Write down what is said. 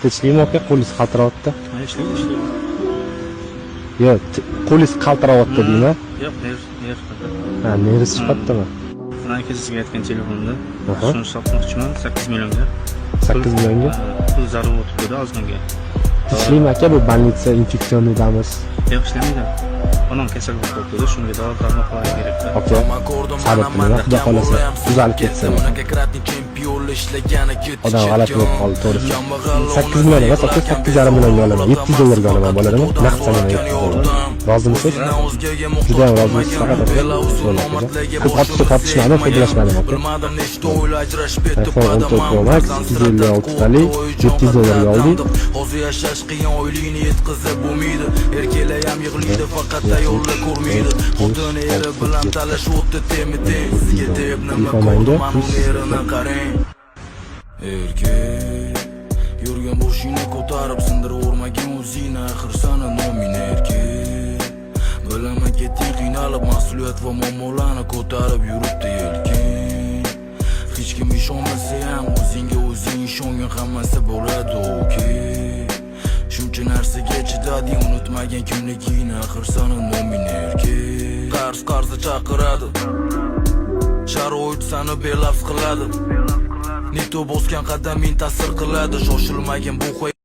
Tinchlikmi aka, qo'lingiz qaltiryapti? Ha, ishlaydi. Yo'q, qo'lingiz qaltiryapti deyman. Yo'q, ner qildi. Ha, neresi chiqyaptimi? Franka sizga aytgan telefonda. Aha. Shuni sotmoqchiman 8 millionga. 8 millionga? Pul zarur o'tibdi ozginga. Tinchlikmi aka, bu больница infeksionniydamiz. Yo'q, ishlamaydi. Onam kasal bo'lib qoldi, shunga davo darmon qilish kerak. Aka, sabr qiling, xudo xolasa tuzalib ketsin. Odam g'alati bo'lib qoldi, to'g'risi. 8 million emas, aka, 8,5 millionga olaman. 700 dollarga olaman, bo'ladimi? Naqd sanaman 700 dollar. Rozimisiz? Juda ham rozimisiz, faqat aka. Ko'p tortishmadim, foydalashmadim aka. iPhone 14 Pro Max 256 talik 700 dollarga oldik. Hozir yashash qiyin, oyligini yetkazib bo'lmaydi. Erkaklar ham yig'laydi, faqat ayollar ko'rmaydi. Xotin eri bilan talash o'tdi temi-tem. Sizga deb nima qildim, men erini qarang. Erkak yurgan boshingni ko'tarib sindirib o'zingni, axir sana nomin erkak. Bilaman ketding qiynalib, mas'uliyat va muammolarni ko'tarib yuribdi yelkin. Hech kim ishonmasa ham o'zingga o'zing ishongan hammasi bo'ladi okey. Shuncha narsaga chidading, unutmagan kimligingni, axir sana nomin erkak. Qarz chaqiradi, sharoit sani belafz qiladi. Neto bosgan qadaming ta'sir qiladi, shoshilmagan bu